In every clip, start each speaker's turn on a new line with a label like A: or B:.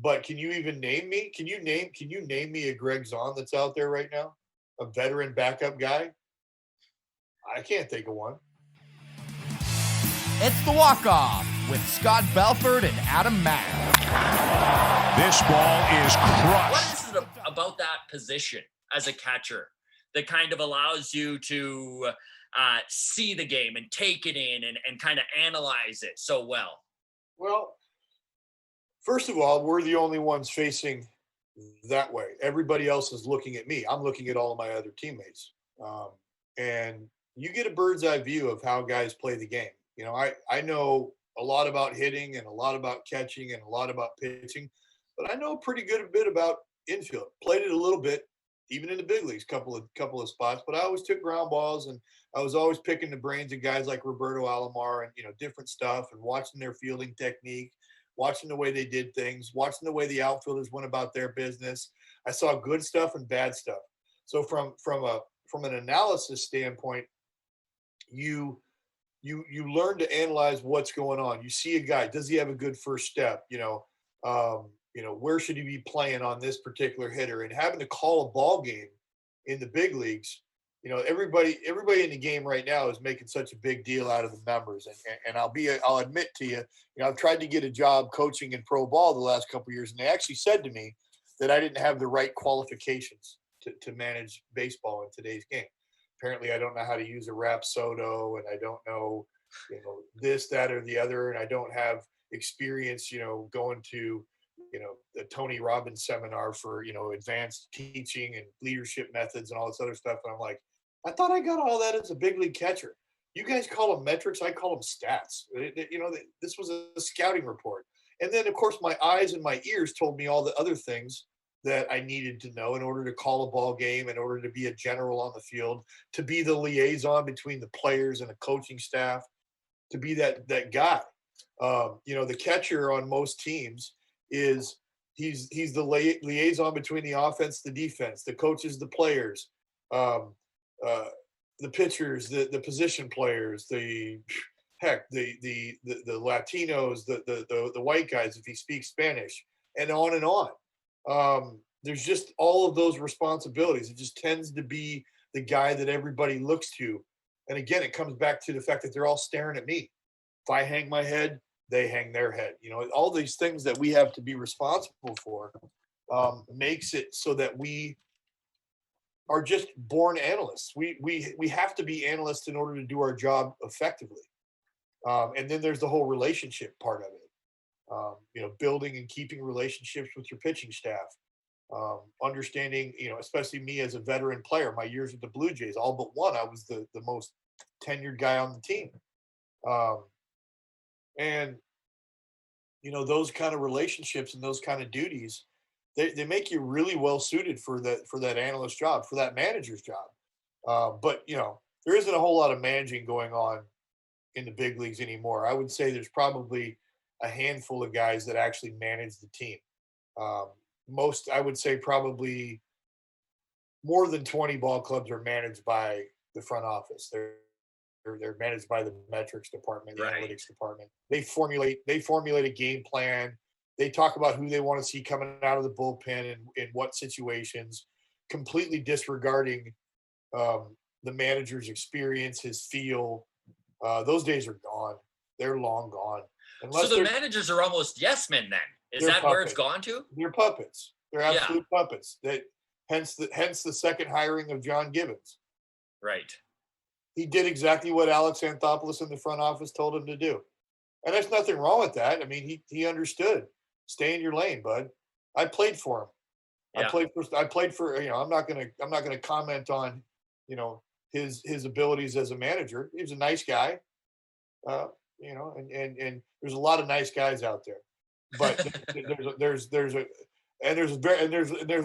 A: But can you even name me? Can you name me a Gregg Zaun that's out there right now? A veteran backup guy? I can't think of one.
B: It's the walk-off with Scott Belford and Adam Mack.
C: This ball is crushed.
D: What is it about that position as a catcher that kind of allows you to see the game and take it in and kind of analyze it so well?
A: Well, first of all, we're the only ones facing that way. Everybody else is looking at me. I'm looking at all of my other teammates. And you get a bird's eye view of how guys play the game. You know, I know a lot about hitting and a lot about catching and a lot about pitching, but I know a pretty good bit about infield. Played it a little bit, even in the big leagues, couple of spots, but I always took ground balls, and I was always picking the brains of guys like Roberto Alomar and, you know, different stuff, and watching their fielding technique, watching the way they did things, watching the way the outfielders went about their business. I saw good stuff and bad stuff. So from an analysis standpoint, you learn to analyze what's going on. You see a guy, does he have a good first step? Where should he be playing on this particular hitter? And having to call a ball game in the big leagues, you know, everybody in the game right now is making such a big deal out of the numbers. And I'll admit to you, I've tried to get a job coaching in pro ball the last couple of years, and they actually said to me that I didn't have the right qualifications to manage baseball in today's game. Apparently I don't know how to use a Rapsodo, and I don't know, this, that, or the other. And I don't have experience, going to, the Tony Robbins seminar for, advanced teaching and leadership methods and all this other stuff. And I'm like, I thought I got all that as a big league catcher. You guys call them metrics. I call them stats. This was a scouting report. And then of course my eyes and my ears told me all the other things that I needed to know in order to call a ball game, in order to be a general on the field, to be the liaison between the players and the coaching staff, to be that guy. The catcher on most teams is he's the liaison between the offense, the defense, the coaches, the players, the pitchers, the position players, the Latinos, the white guys, if he speaks Spanish, and on and on. There's just all of those responsibilities. It just tends to be the guy that everybody looks to. And again, it comes back to the fact that they're all staring at me. If I hang my head, they hang their head. All these things that we have to be responsible for makes it so that we are just born analysts. We have to be analysts in order to do our job effectively. And then there's the whole relationship part of it. Building and keeping relationships with your pitching staff, understanding, especially me as a veteran player, my years with the Blue Jays, all but one, I was the most tenured guy on the team. And those kind of relationships and those kind of duties, they make you really well suited for that analyst job, for that manager's job. But there isn't a whole lot of managing going on in the big leagues anymore. I would say there's probably a handful of guys that actually manage the team. Most, I would say, probably more than 20 ball clubs are managed by the front office. They're managed by the metrics department, the analytics department. They formulate a game plan. They talk about who they want to see coming out of the bullpen and in what situations, completely disregarding the manager's experience, his feel. Those days are gone. They're long gone.
D: So the managers are almost yes men then. Is that where it's gone to?
A: They're puppets. They're absolute puppets. Hence the second hiring of John Gibbons.
D: Right.
A: He did exactly what Alex Anthopoulos in the front office told him to do. And there's nothing wrong with that. I mean, he understood. Stay in your lane, bud. I played for him. Yeah. I played for, I'm not gonna comment on, his abilities as a manager. He was a nice guy. And there's a lot of nice guys out there, but there's a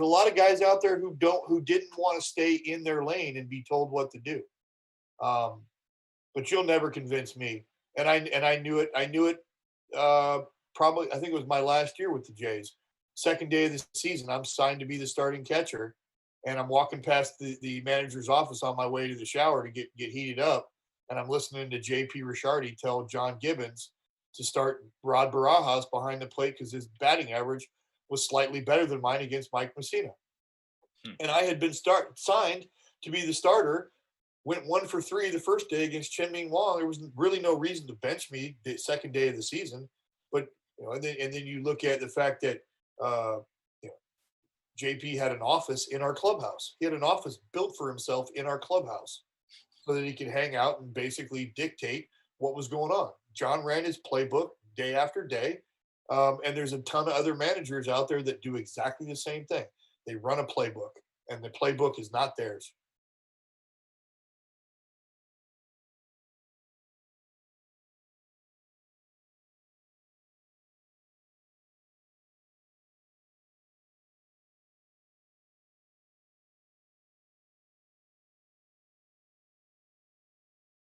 A: lot of guys out there who didn't want to stay in their lane and be told what to do. But you'll never convince me. And I knew it. Probably, I think it was my last year with the Jays. Second day of the season, I'm signed to be the starting catcher, and I'm walking past the manager's office on my way to the shower to get heated up. And I'm listening to J.P. Ricciardi tell John Gibbons to start Rod Barajas behind the plate because his batting average was slightly better than mine against Mike Messina. And I had been signed to be the starter, went 1 for 3 the first day against Chen Ming Wong. There was really no reason to bench me the second day of the season. But, and then you look at the fact that, JP had an office in our clubhouse. He had an office built for himself in our clubhouse so that he could hang out and basically dictate what was going on. John ran his playbook day after day. And there's a ton of other managers out there that do exactly the same thing. They run a playbook, and the playbook is not theirs.